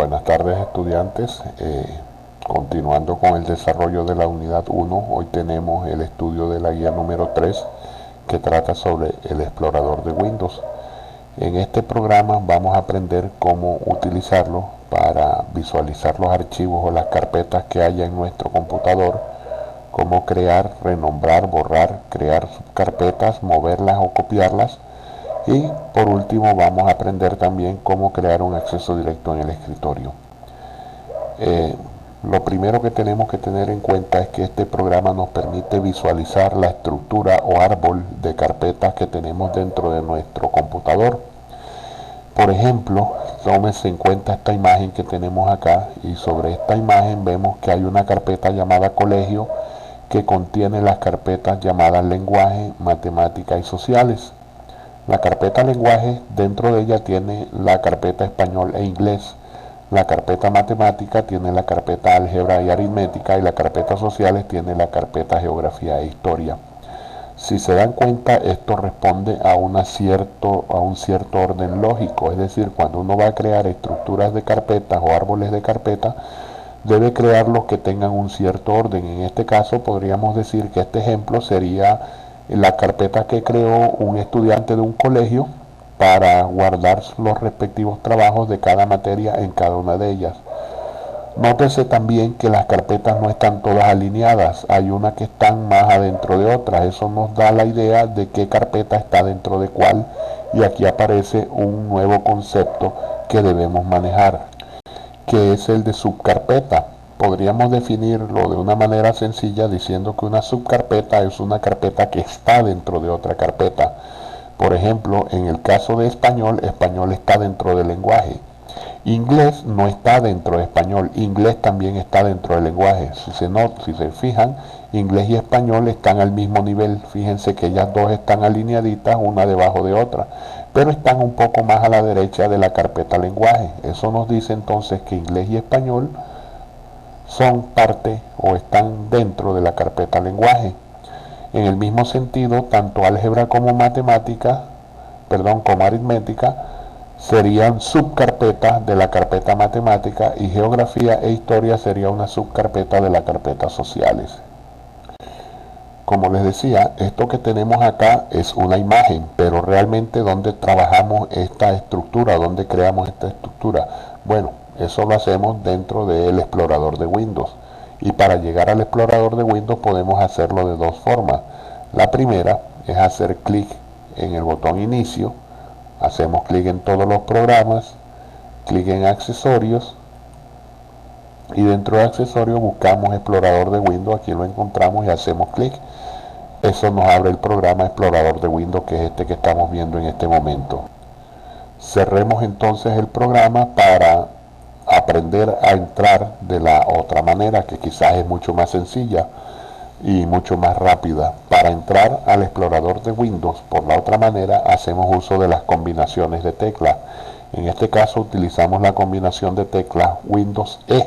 Buenas tardes, estudiantes. Continuando con el desarrollo de la unidad 1, hoy tenemos el estudio de la guía número 3 que trata sobre el explorador de Windows. En este programa vamos a aprender cómo utilizarlo para visualizar los archivos o las carpetas que haya en nuestro computador, cómo crear, renombrar, borrar, crear subcarpetas, moverlas o copiarlas. Y por último vamos a aprender también cómo crear un acceso directo en el escritorio. Lo primero que tenemos que tener en cuenta es que este programa nos permite visualizar la estructura o árbol de carpetas que tenemos dentro de nuestro computador. Por ejemplo, tómese en cuenta esta imagen que tenemos acá, y sobre esta imagen vemos que hay una carpeta llamada colegio que contiene las carpetas llamadas lenguaje, matemática y sociales. La carpeta lenguaje, dentro de ella tiene la carpeta español e inglés. La carpeta matemática tiene la carpeta álgebra y aritmética, y la carpeta sociales tiene la carpeta geografía e historia. Si se dan cuenta, esto responde a un cierto orden lógico, es decir, cuando uno va a crear estructuras de carpetas o árboles de carpeta, debe crearlos que tengan un cierto orden. En este caso podríamos decir que este ejemplo sería la carpeta que creó un estudiante de un colegio para guardar los respectivos trabajos de cada materia en cada una de ellas. Nótese también que las carpetas no están todas alineadas, hay unas que están más adentro de otras. Eso nos da la idea de qué carpeta está dentro de cuál, y aquí aparece un nuevo concepto que debemos manejar, que es el de subcarpeta. Podríamos definirlo de una manera sencilla diciendo que una subcarpeta es una carpeta que está dentro de otra carpeta. Por ejemplo, en el caso de español, español está dentro del lenguaje. Inglés no está dentro de español, inglés también está dentro del lenguaje. Si se fijan, inglés y español están al mismo nivel. Fíjense que ellas dos están alineaditas una debajo de otra, pero están un poco más a la derecha de la carpeta lenguaje. Eso nos dice entonces que inglés y español son parte o están dentro de la carpeta lenguaje. En el mismo sentido, tanto álgebra como como aritmética serían subcarpetas de la carpeta matemática, y geografía e historia sería una subcarpeta de la carpeta sociales. Como les decía, esto que tenemos acá es una imagen, pero realmente ¿dónde trabajamos esta estructura? ¿Dónde creamos esta estructura? Bueno, eso lo hacemos dentro del explorador de Windows. Y para llegar al explorador de Windows podemos hacerlo de dos formas. La primera es hacer clic en el botón inicio, hacemos clic en todos los programas, clic en accesorios, y dentro de accesorios buscamos explorador de Windows. Aquí lo encontramos y hacemos clic. Eso nos abre el programa explorador de Windows, que es este que estamos viendo en este momento. Cerremos entonces el programa para aprender a entrar de la otra manera, que quizás es mucho más sencilla y mucho más rápida. Para entrar al explorador de Windows por la otra manera, hacemos uso de las combinaciones de teclas. En este caso utilizamos la combinación de teclas Windows E.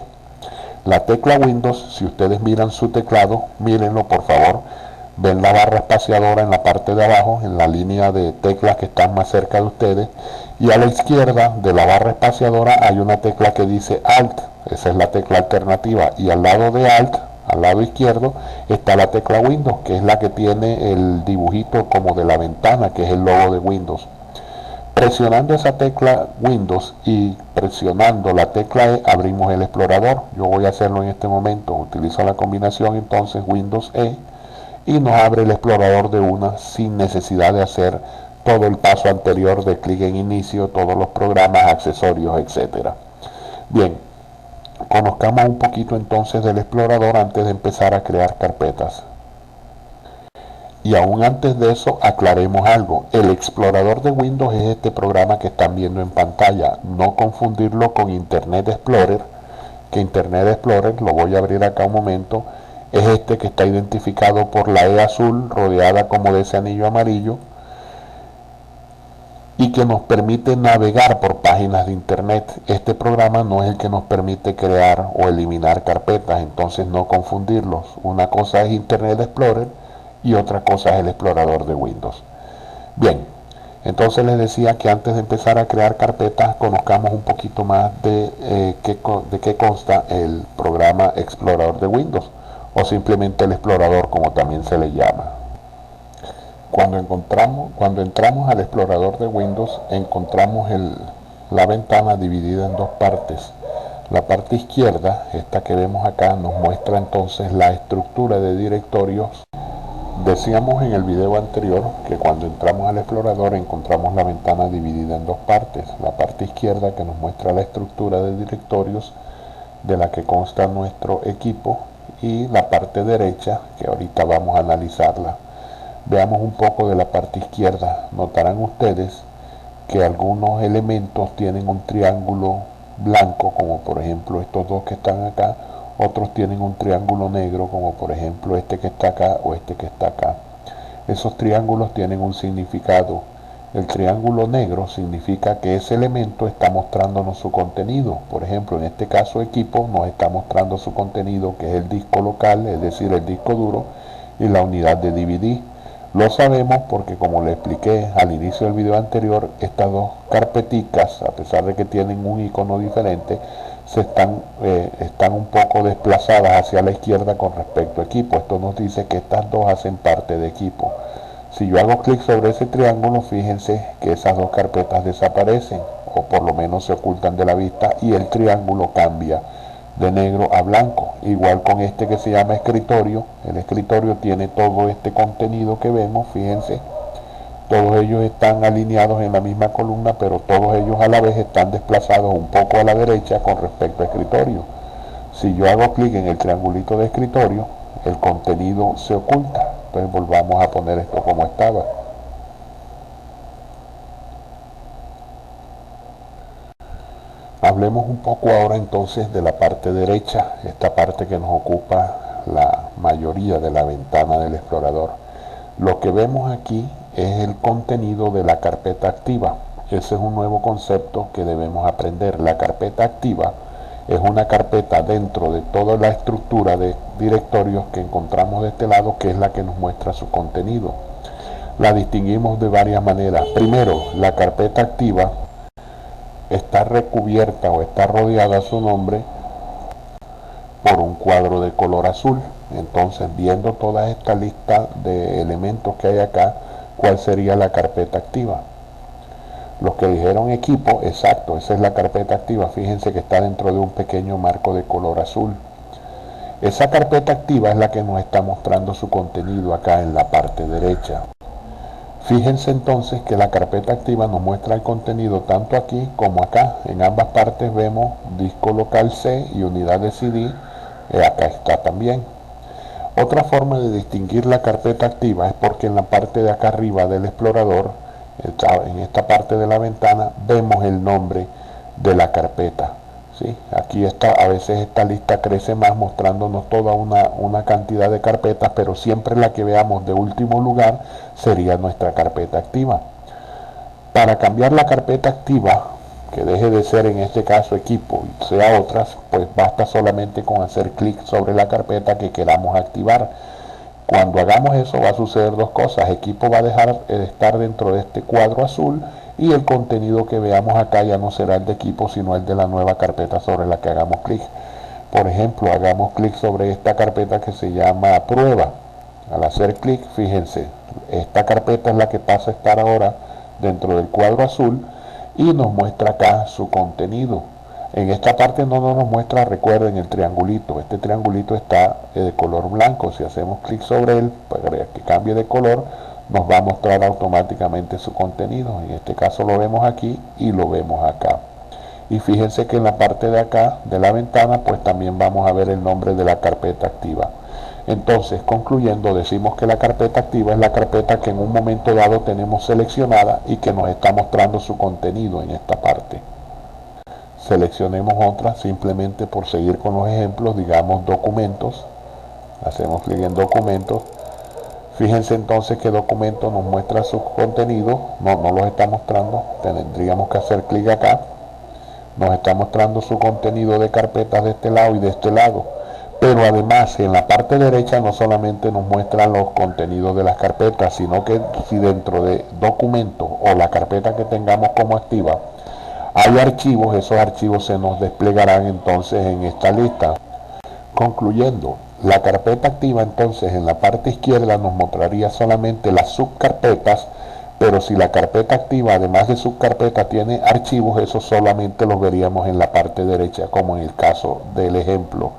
La tecla Windows, si ustedes miran su teclado, mírenlo por favor, ven la barra espaciadora en la parte de abajo, en la línea de teclas que están más cerca de ustedes, y a la izquierda de la barra espaciadora hay una tecla que dice Alt. Esa es la tecla alternativa, y al lado de Alt, al lado izquierdo, está la tecla Windows, que es la que tiene el dibujito como de la ventana, que es el logo de Windows. Presionando esa tecla Windows y presionando la tecla E, abrimos el explorador. Yo voy a hacerlo en este momento. Utilizo la combinación entonces Windows E, y nos abre el explorador de una sin necesidad de hacer todo el paso anterior de clic en inicio, todos los programas, accesorios, etcétera. Bien, conozcamos un poquito entonces del explorador antes de empezar a crear carpetas. Y aún antes de eso, aclaremos algo. El explorador de Windows es este programa que están viendo en pantalla. No confundirlo con Internet Explorer, que Internet Explorer, lo voy a abrir acá un momento, es este que está identificado por la E azul rodeada como de ese anillo amarillo, y que nos permite navegar por páginas de internet. Este programa no es el que nos permite crear o eliminar carpetas, entonces no confundirlos. Una cosa es Internet Explorer y otra cosa es el explorador de Windows. Bien, Entonces les decía que antes de empezar a crear carpetas conozcamos un poquito más de qué consta el programa explorador de Windows o simplemente el explorador como también se le llama. Cuando entramos al explorador de Windows encontramos la ventana dividida en dos partes. La parte izquierda, esta que vemos acá, nos muestra entonces la estructura de directorios. Decíamos en el video anterior que cuando entramos al explorador encontramos la ventana dividida en dos partes. La parte izquierda que nos muestra la estructura de directorios de la que consta nuestro equipo y la parte derecha que ahorita vamos a analizarla. Veamos un poco de la parte izquierda. Notarán ustedes que algunos elementos tienen un triángulo blanco, como por ejemplo estos dos que están acá. Otros tienen un triángulo negro, como por ejemplo este que está acá o este que está acá. Esos triángulos tienen un significado. El triángulo negro significa que ese elemento está mostrándonos su contenido. Por ejemplo, en este caso equipo nos está mostrando su contenido, que es el disco local, es decir, el disco duro, y la unidad de DVD. Lo sabemos porque, como le expliqué al inicio del video anterior, estas dos carpeticas, a pesar de que tienen un icono diferente, están un poco desplazadas hacia la izquierda con respecto a equipo. Esto nos dice que estas dos hacen parte de equipo. Si yo hago clic sobre ese triángulo, fíjense que esas dos carpetas desaparecen, o por lo menos se ocultan de la vista, y el triángulo cambia de negro a blanco. Igual con este que se llama escritorio. El escritorio tiene todo este contenido que vemos, fíjense. Todos ellos están alineados en la misma columna, pero todos ellos a la vez están desplazados un poco a la derecha con respecto a escritorio. Si yo hago clic en el triangulito de escritorio, el contenido se oculta. Entonces volvamos a poner esto como estaba. Hablemos un poco ahora entonces de la parte derecha, esta parte que nos ocupa la mayoría de la ventana del explorador. Lo que vemos aquí es el contenido de la carpeta activa. Ese es un nuevo concepto que debemos aprender. La carpeta activa es una carpeta dentro de toda la estructura de directorios que encontramos de este lado, que es la que nos muestra su contenido. La distinguimos de varias maneras. Primero, la carpeta activa está recubierta o está rodeada a su nombre por un cuadro de color azul. Entonces, viendo toda esta lista de elementos que hay acá, ¿cuál sería la carpeta activa? Los que dijeron equipo, exacto, esa es la carpeta activa. Fíjense que está dentro de un pequeño marco de color azul. Esa carpeta activa es la que nos está mostrando su contenido acá en la parte derecha. Fíjense entonces que la carpeta activa nos muestra el contenido tanto aquí como acá. En ambas partes vemos disco local C y unidad de CD. Acá está también. Otra forma de distinguir la carpeta activa es porque en la parte de acá arriba del explorador, en esta parte de la ventana, vemos el nombre de la carpeta. ¿Sí? Aquí está, a veces esta lista crece más mostrándonos toda una cantidad de carpetas, pero siempre la que veamos de último lugar sería nuestra carpeta activa. Para cambiar la carpeta activa, que deje de ser en este caso equipo y sea otras, pues basta solamente con hacer clic sobre la carpeta que queramos activar. Cuando hagamos eso va a suceder dos cosas. Equipo va a dejar de estar dentro de este cuadro azul y el contenido que veamos acá ya no será el de equipo, sino el de la nueva carpeta sobre la que hagamos clic. Por ejemplo, hagamos clic sobre esta carpeta que se llama prueba. Al hacer clic, fíjense, esta carpeta es la que pasa a estar ahora dentro del cuadro azul y nos muestra acá su contenido. En esta parte no nos muestra, recuerden, el triangulito. Este triangulito está de color blanco. Si hacemos clic sobre él para que cambie de color, nos va a mostrar automáticamente su contenido. En este caso lo vemos aquí y lo vemos acá. Y fíjense que en la parte de acá de la ventana pues también vamos a ver el nombre de la carpeta activa. Entonces, concluyendo, decimos que la carpeta activa es la carpeta que en un momento dado tenemos seleccionada y que nos está mostrando su contenido en esta parte. Seleccionemos otra simplemente por seguir con los ejemplos, digamos documentos. Hacemos clic en documentos. Fíjense entonces que documento nos muestra su contenido, no los está mostrando, tendríamos que hacer clic acá. Nos está mostrando su contenido de carpetas de este lado y de este lado. Pero además en la parte derecha no solamente nos muestran los contenidos de las carpetas, sino que si dentro de documentos o la carpeta que tengamos como activa hay archivos, esos archivos se nos desplegarán entonces en esta lista. Concluyendo, la carpeta activa entonces en la parte izquierda nos mostraría solamente las subcarpetas, pero si la carpeta activa además de subcarpeta tiene archivos, esos solamente los veríamos en la parte derecha, como en el caso del ejemplo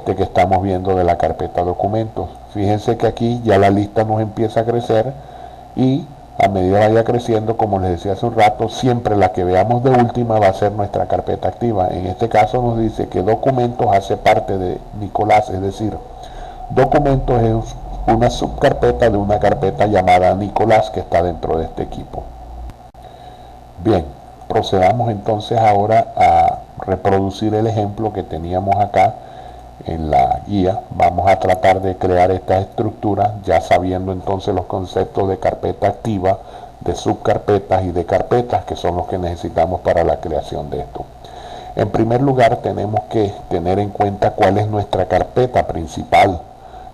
que estamos viendo de la carpeta documentos. Fíjense que aquí ya la lista nos empieza a crecer y a medida que vaya creciendo, como les decía hace un rato, siempre la que veamos de última va a ser nuestra carpeta activa. En este caso nos dice que documentos hace parte de Nicolás, es decir, documentos es una subcarpeta de una carpeta llamada Nicolás que está dentro de este equipo. Bien, procedamos entonces ahora a reproducir el ejemplo que teníamos acá en la guía. Vamos a tratar de crear esta estructura ya sabiendo entonces los conceptos de carpeta activa, de subcarpetas y de carpetas, que son los que necesitamos para la creación de esto. En primer lugar tenemos que tener en cuenta cuál es nuestra carpeta principal,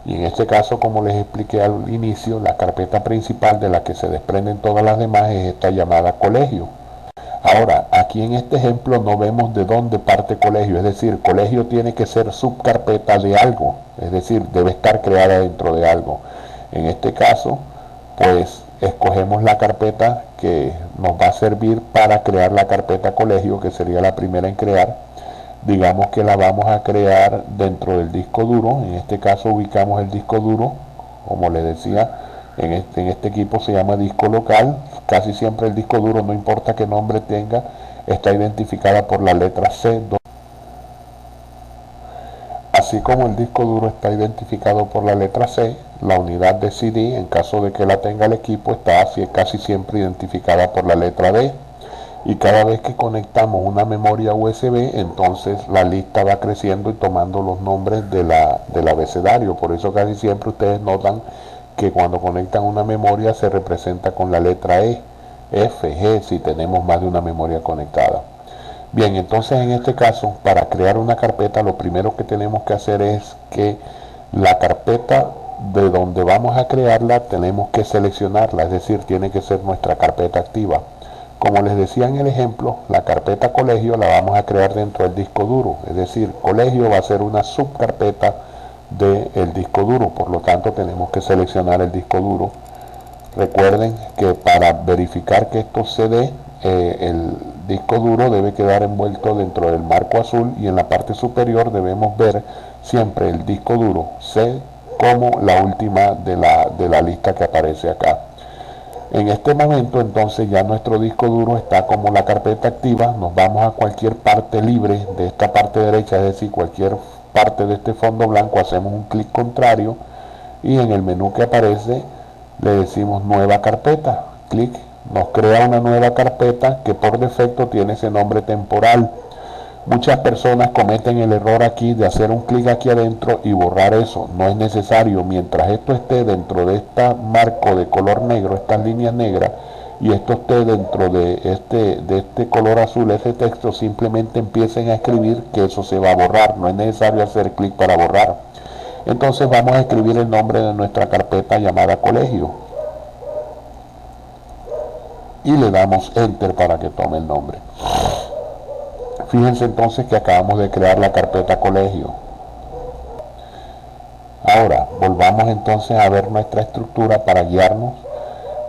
y en este caso, como les expliqué al inicio, la carpeta principal de la que se desprenden todas las demás es esta llamada colegio. Ahora, aquí en este ejemplo no vemos de dónde parte colegio, es decir, colegio tiene que ser subcarpeta de algo, es decir, debe estar creada dentro de algo. En este caso, pues escogemos la carpeta que nos va a servir para crear la carpeta colegio, que sería la primera en crear. Digamos que la vamos a crear dentro del disco duro, en este caso ubicamos el disco duro, como les decía, en este equipo se llama disco local. Casi siempre el disco duro, no importa qué nombre tenga, está identificada por la letra C. Así como el disco duro está identificado por la letra C, la unidad de CD, en caso de que la tenga el equipo, está casi siempre identificada por la letra D. Y cada vez que conectamos una memoria USB, entonces la lista va creciendo y tomando los nombres del abecedario. Por eso casi siempre ustedes notan que cuando conectan una memoria se representa con la letra E, F, G, si tenemos más de una memoria conectada. Bien, entonces en este caso, para crear una carpeta, lo primero que tenemos que hacer es que la carpeta de donde vamos a crearla, tenemos que seleccionarla, es decir, tiene que ser nuestra carpeta activa. Como les decía en el ejemplo, la carpeta colegio la vamos a crear dentro del disco duro, es decir, colegio va a ser una subcarpeta del disco duro, por lo tanto tenemos que seleccionar el disco duro. Recuerden que para verificar que esto se dé, el disco duro debe quedar envuelto dentro del marco azul y en la parte superior debemos ver siempre el disco duro C como la última de la lista que aparece acá. En este momento entonces ya nuestro disco duro está como la carpeta activa. Nos vamos a cualquier parte libre de esta parte derecha, es decir, cualquier parte de este fondo blanco, hacemos un clic contrario y en el menú que aparece le decimos nueva carpeta, clic, nos crea una nueva carpeta que por defecto tiene ese nombre temporal. Muchas personas cometen el error aquí de hacer un clic aquí adentro y borrar eso. No es necesario. Mientras esto esté dentro de este marco de color negro, estas líneas negras, y esto esté dentro de este color azul, ese texto, simplemente empiecen a escribir que eso se va a borrar. No es necesario hacer clic para borrar. Entonces vamos a escribir el nombre de nuestra carpeta llamada colegio y le damos enter para que tome el nombre. Fíjense entonces que acabamos de crear la carpeta colegio. Ahora volvamos entonces a ver nuestra estructura para guiarnos.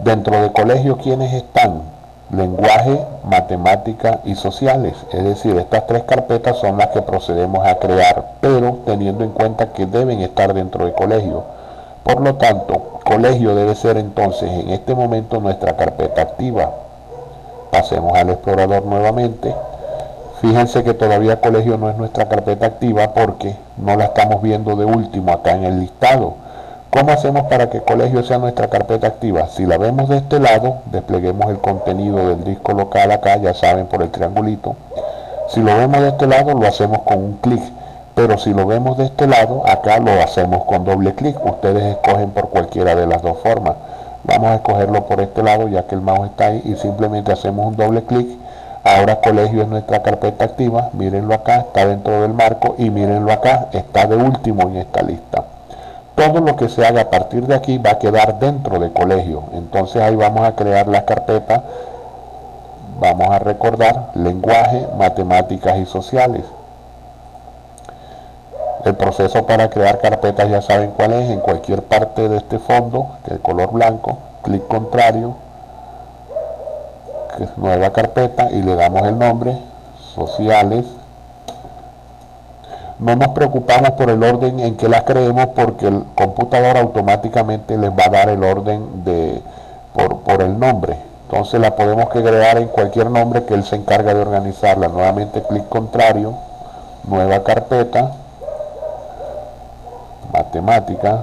Dentro de colegio, ¿quiénes están? Lenguaje, matemática y sociales. Es decir, estas tres carpetas son las que procedemos a crear, pero teniendo en cuenta que deben estar dentro de colegio. Por lo tanto, colegio debe ser entonces en este momento nuestra carpeta activa. Pasemos al explorador nuevamente. Fíjense que todavía colegio no es nuestra carpeta activa porque no la estamos viendo de último acá en el listado. ¿Cómo hacemos para que colegio sea nuestra carpeta activa? Si la vemos de este lado, despleguemos el contenido del disco local acá, ya saben, por el triangulito. Si lo vemos de este lado, lo hacemos con un clic. Pero si lo vemos de este lado, acá lo hacemos con doble clic. Ustedes escogen por cualquiera de las dos formas. Vamos a escogerlo por este lado, ya que el mouse está ahí, y simplemente hacemos un doble clic. Ahora colegio es nuestra carpeta activa, mírenlo acá, está dentro del marco y mírenlo acá, está de último en esta lista. Todo lo que se haga a partir de aquí va a quedar dentro de colegio. Entonces ahí vamos a crear las carpetas, vamos a recordar lenguaje, matemáticas y sociales. El proceso para crear carpetas ya saben cuál es, en cualquier parte de este fondo, que es el color blanco, clic contrario, que es nueva carpeta y le damos el nombre, sociales. No nos preocupamos por el orden en que las creemos porque el computador automáticamente les va a dar el orden por el nombre. Entonces la podemos crear en cualquier nombre que él se encarga de organizarla. Nuevamente clic contrario, nueva carpeta, matemática,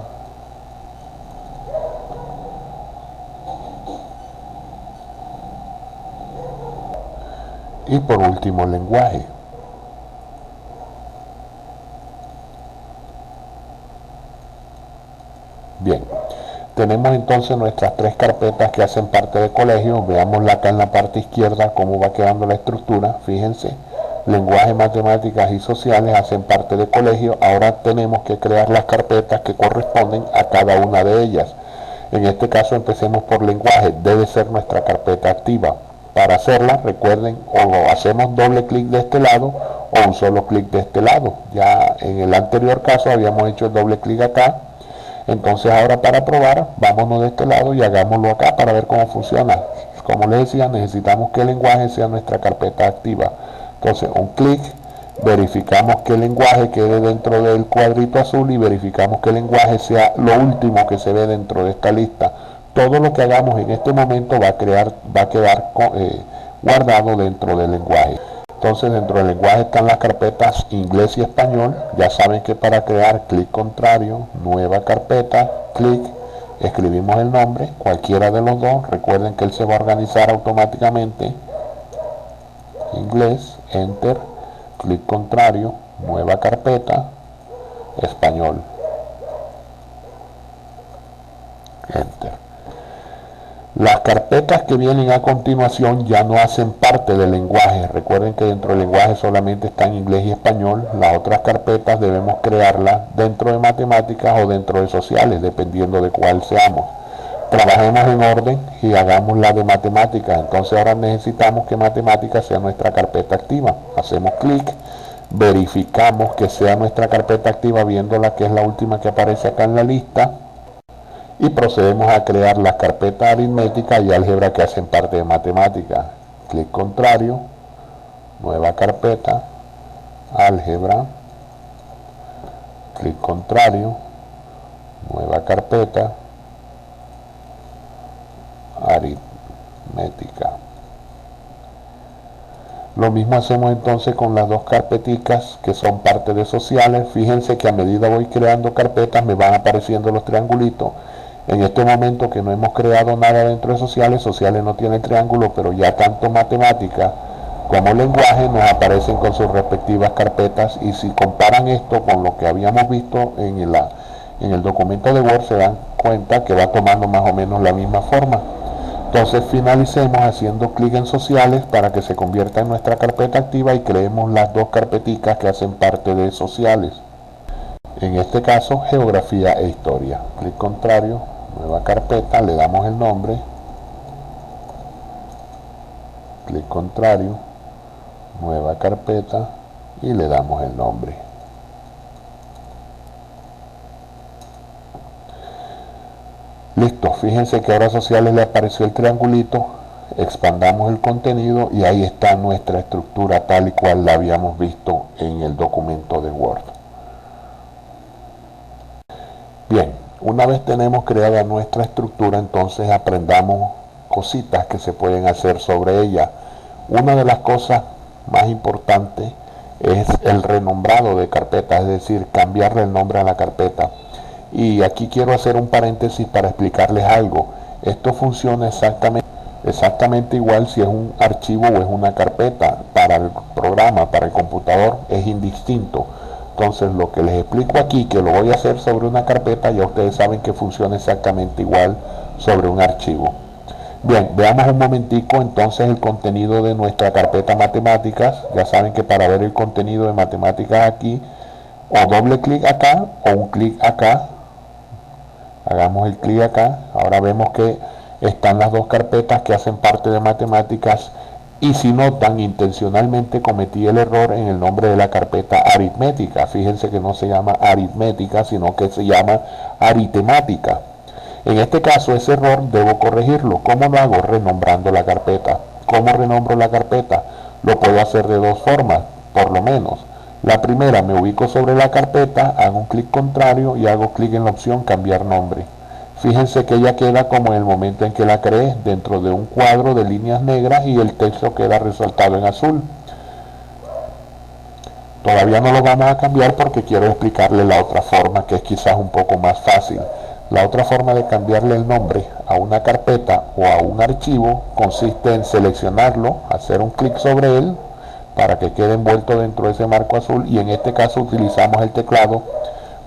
y por último lenguaje. Bien, tenemos entonces nuestras tres carpetas que hacen parte de colegio. Veámosla acá en la parte izquierda cómo va quedando la estructura. Fíjense, lenguaje, matemáticas y sociales hacen parte de colegio. Ahora tenemos que crear las carpetas que corresponden a cada una de ellas. En este caso empecemos por lenguaje, debe ser nuestra carpeta activa. Para hacerla, recuerden, o hacemos doble clic de este lado o un solo clic de este lado. Ya en el anterior caso habíamos hecho el doble clic acá. Entonces ahora para probar, vámonos de este lado y hagámoslo acá para ver cómo funciona. Como les decía, necesitamos que el lenguaje sea nuestra carpeta activa. Entonces un clic, verificamos que el lenguaje quede dentro del cuadrito azul y verificamos que el lenguaje sea lo último que se ve dentro de esta lista. Todo lo que hagamos en este momento va a quedar guardado dentro del lenguaje. Entonces dentro del lenguaje están las carpetas inglés y español. Ya saben que para crear, clic contrario, nueva carpeta, clic, escribimos el nombre, cualquiera de los dos. Recuerden que él se va a organizar automáticamente. Inglés, enter, clic contrario, nueva carpeta, español, enter. Las carpetas que vienen a continuación ya no hacen parte del lenguaje. Recuerden que dentro del lenguaje solamente están inglés y español. Las otras carpetas debemos crearlas dentro de matemáticas o dentro de sociales, dependiendo de cuál seamos. Trabajemos en orden y hagamos la de matemáticas. Entonces ahora necesitamos que matemáticas sea nuestra carpeta activa. Hacemos clic, verificamos que sea nuestra carpeta activa viéndola, que es la última que aparece acá en la lista. Y procedemos a crear las carpetas aritmética y álgebra que hacen parte de matemática. Clic contrario, nueva carpeta, álgebra, clic contrario, nueva carpeta, aritmética. Lo mismo hacemos entonces con las dos carpeticas que son parte de sociales. Fíjense que a medida voy creando carpetas me van apareciendo los triangulitos. En este momento que no hemos creado nada dentro de sociales, sociales no tiene triángulo, pero ya tanto matemática como lenguaje nos aparecen con sus respectivas carpetas, y si comparan esto con lo que habíamos visto en el documento de Word se dan cuenta que va tomando más o menos la misma forma. Entonces finalicemos haciendo clic en sociales para que se convierta en nuestra carpeta activa y creemos las dos carpeticas que hacen parte de sociales. En este caso, geografía e historia. Clic contrario, nueva carpeta, le damos el nombre, clic contrario, nueva carpeta y le damos el nombre. Listo, fíjense que ahora a sociales le apareció el triangulito, expandamos el contenido y ahí está nuestra estructura tal y cual la habíamos visto en el documento de Word. Bien, una vez tenemos creada nuestra estructura, entonces aprendamos cositas que se pueden hacer sobre ella. Una de las cosas más importantes es el renombrado de carpetas, es decir, cambiarle el nombre a la carpeta. Y aquí quiero hacer un paréntesis para explicarles algo. Esto funciona exactamente igual si es un archivo o es una carpeta. Para el programa, para el computador, es indistinto. Entonces lo que les explico aquí, que lo voy a hacer sobre una carpeta, ya ustedes saben que funciona exactamente igual sobre un archivo. Bien, veamos un momentico entonces el contenido de nuestra carpeta matemáticas. Ya saben que para ver el contenido de matemáticas aquí, o doble clic acá o un clic acá. Hagamos el clic acá. Ahora vemos que están las dos carpetas que hacen parte de matemáticas, y si notan, intencionalmente cometí el error en el nombre de la carpeta aritmética. Fíjense que no se llama aritmética, sino que se llama aritemática. En este caso, ese error debo corregirlo. ¿Cómo lo hago? Renombrando la carpeta. ¿Cómo renombro la carpeta? Lo puedo hacer de dos formas, por lo menos. La primera, me ubico sobre la carpeta, hago un clic contrario y hago clic en la opción cambiar nombre. Fíjense que ella queda como en el momento en que la creé, dentro de un cuadro de líneas negras, y el texto queda resaltado en azul. Todavía no lo vamos a cambiar porque quiero explicarle la otra forma, que es quizás un poco más fácil. La otra forma de cambiarle el nombre a una carpeta o a un archivo consiste en seleccionarlo, hacer un clic sobre él para que quede envuelto dentro de ese marco azul, y en este caso utilizamos el teclado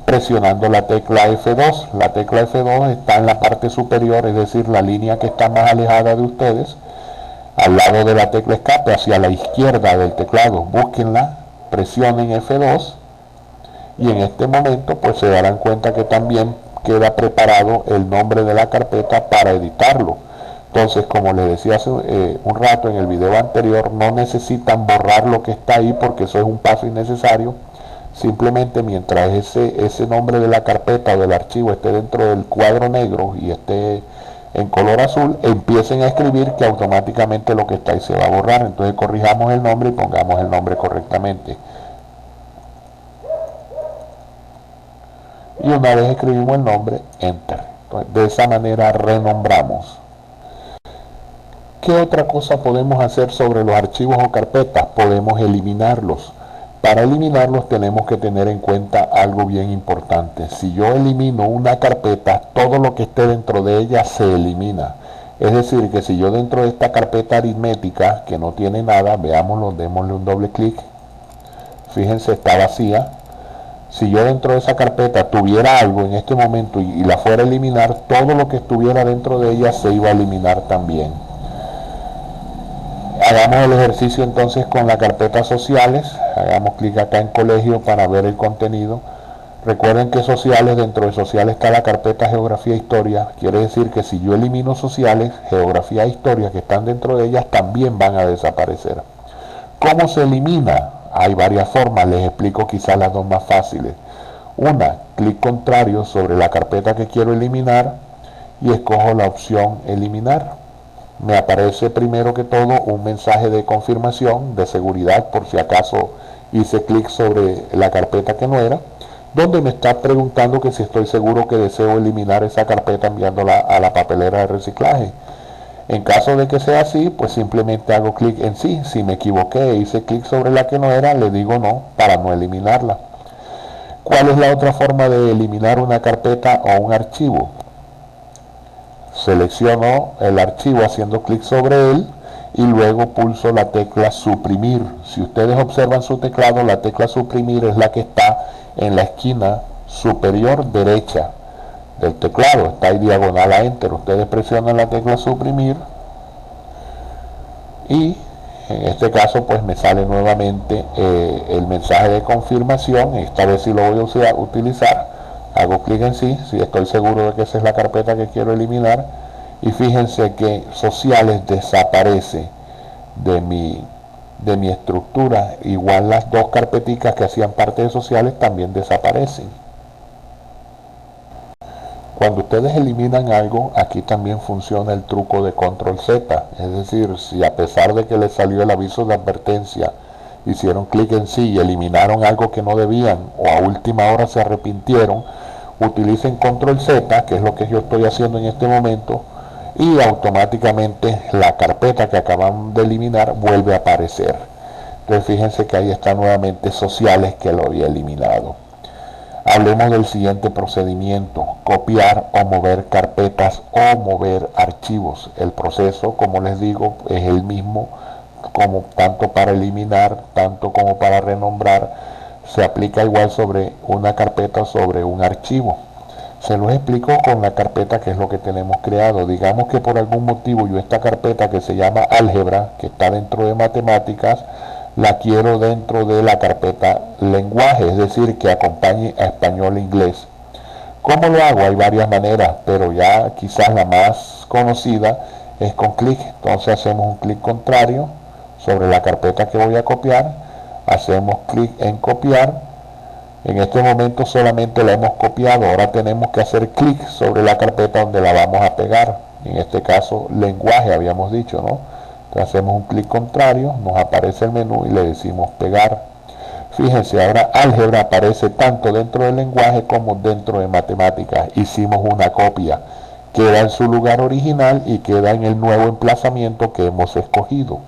presionando la tecla F2. La tecla F2 está en la parte superior, es decir, la línea que está más alejada de ustedes, al lado de la tecla escape, hacia la izquierda del teclado. Búsquenla, presionen F2 y en este momento pues se darán cuenta que también queda preparado el nombre de la carpeta para editarlo. Entonces, como les decía hace un rato en el video anterior, no necesitan borrar lo que está ahí porque eso es un paso innecesario. Simplemente mientras ese nombre de la carpeta o del archivo esté dentro del cuadro negro y esté en color azul, empiecen a escribir, que automáticamente lo que está ahí se va a borrar. Entonces corrijamos el nombre y pongamos el nombre correctamente. Y una vez escribimos el nombre, enter. Entonces, de esa manera renombramos. ¿Qué otra cosa podemos hacer sobre los archivos o carpetas? Podemos eliminarlos. Para eliminarlos tenemos que tener en cuenta algo bien importante. Si yo elimino una carpeta, todo lo que esté dentro de ella se elimina. Es decir, que si yo dentro de esta carpeta aritmética, que no tiene nada, veámoslo, démosle un doble clic. Fíjense, está vacía. Si yo dentro de esa carpeta tuviera algo en este momento y la fuera a eliminar, todo lo que estuviera dentro de ella se iba a eliminar también. Hagamos el ejercicio entonces con la carpeta sociales. Hagamos clic acá en colegio para ver el contenido. Recuerden que sociales, dentro de sociales está la carpeta geografía e historia. Quiere decir que si yo elimino sociales, geografía e historia que están dentro de ellas también van a desaparecer. ¿Cómo se elimina? Hay varias formas, les explico quizás las dos más fáciles. Una, clic contrario sobre la carpeta que quiero eliminar y escojo la opción eliminar. Me aparece primero que todo un mensaje de confirmación, de seguridad, por si acaso hice clic sobre la carpeta que no era, donde me está preguntando que si estoy seguro que deseo eliminar esa carpeta enviándola a la papelera de reciclaje. En caso de que sea así, pues simplemente hago clic en sí. Si me equivoqué e hice clic sobre la que no era, le digo no para no eliminarla. ¿Cuál es la otra forma de eliminar una carpeta o un archivo? Selecciono el archivo haciendo clic sobre él y luego pulso la tecla suprimir. Si ustedes observan su teclado, la tecla suprimir es la que está en la esquina superior derecha del teclado, está ahí diagonal a enter. Ustedes presionan la tecla suprimir y en este caso pues me sale nuevamente el mensaje de confirmación. Esta vez sí lo voy a utilizar. Hago clic en sí, si estoy seguro de que esa es la carpeta que quiero eliminar, y fíjense que sociales desaparece de mi estructura. Igual las dos carpeticas que hacían parte de sociales también desaparecen. Cuando ustedes eliminan algo, aquí también funciona el truco de control Z. Es decir, si a pesar de que les salió el aviso de advertencia, hicieron clic en sí y eliminaron algo que no debían, o a última hora se arrepintieron, utilicen control Z, que es lo que yo estoy haciendo en este momento, y automáticamente la carpeta que acaban de eliminar vuelve a aparecer. Entonces fíjense que ahí está nuevamente sociales, que lo había eliminado. Hablemos del siguiente procedimiento: copiar o mover carpetas o mover archivos. El proceso, como les digo, es el mismo, como tanto para eliminar, tanto como para renombrar. Se aplica igual sobre una carpeta o sobre un archivo. Se los explico con la carpeta, que es lo que tenemos creado. Digamos que por algún motivo yo esta carpeta que se llama álgebra, que está dentro de matemáticas, la quiero dentro de la carpeta lenguaje, es decir, que acompañe a español e inglés. ¿Cómo lo hago? Hay varias maneras, pero ya quizás la más conocida es con clic. Entonces hacemos un clic contrario sobre la carpeta que voy a copiar, hacemos clic en copiar. En este momento solamente la hemos copiado, ahora tenemos que hacer clic sobre la carpeta donde la vamos a pegar. En este caso lenguaje habíamos dicho, ¿no? Entonces hacemos un clic contrario, nos aparece el menú y le decimos pegar. Fíjense, ahora álgebra aparece tanto dentro del lenguaje como dentro de matemáticas. Hicimos una copia, queda en su lugar original y queda en el nuevo emplazamiento que hemos escogido.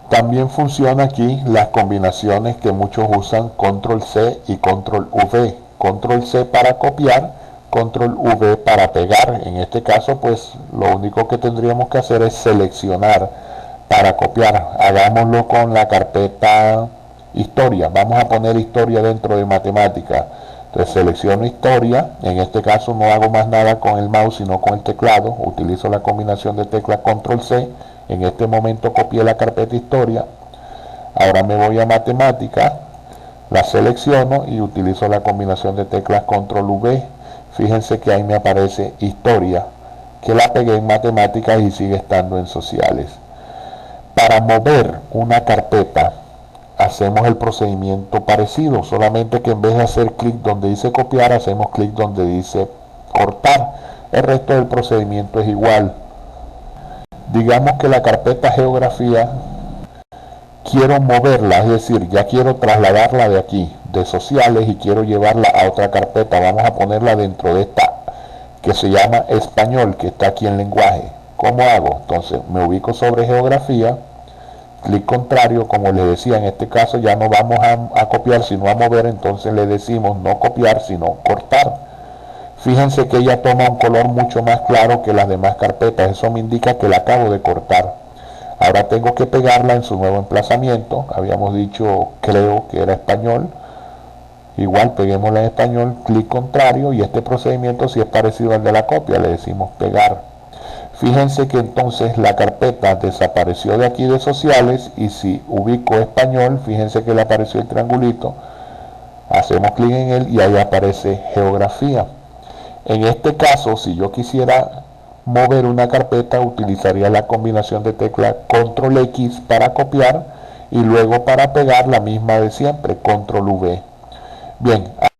También funciona aquí las combinaciones que muchos usan, control C y control V. Control C para copiar, control V para pegar. En este caso, pues lo único que tendríamos que hacer es seleccionar para copiar. Hagámoslo con la carpeta historia. Vamos a poner historia dentro de matemática. Entonces selecciono historia. En este caso no hago más nada con el mouse, sino con el teclado. Utilizo la combinación de teclas control C. En este momento copié la carpeta historia. Ahora me voy a matemática, la selecciono y utilizo la combinación de teclas control V. Fíjense que ahí me aparece historia, que la pegué en matemáticas y sigue estando en sociales. Para mover una carpeta hacemos el procedimiento parecido, solamente que en vez de hacer clic donde dice copiar, hacemos clic donde dice cortar. El resto del procedimiento es igual. Digamos que la carpeta geografía quiero moverla, es decir, ya quiero trasladarla de aquí, de sociales, y quiero llevarla a otra carpeta. Vamos a ponerla dentro de esta que se llama español, que está aquí en lenguaje. ¿Cómo hago? Entonces me ubico sobre geografía, clic contrario, como les decía, en este caso ya no vamos a copiar sino a mover, entonces le decimos no copiar sino cortar. Fíjense que ella toma un color mucho más claro que las demás carpetas, eso me indica que la acabo de cortar. Ahora tengo que pegarla en su nuevo emplazamiento, habíamos dicho creo que era español, igual peguémosla en español, clic contrario, y este procedimiento sí es parecido al de la copia, le decimos pegar. Fíjense que entonces la carpeta desapareció de aquí de sociales, y si ubico español, fíjense que le apareció el triangulito, hacemos clic en él y ahí aparece geografía. En este caso, si yo quisiera mover una carpeta, utilizaría la combinación de tecla control X para copiar y luego para pegar la misma de siempre, control V. Bien.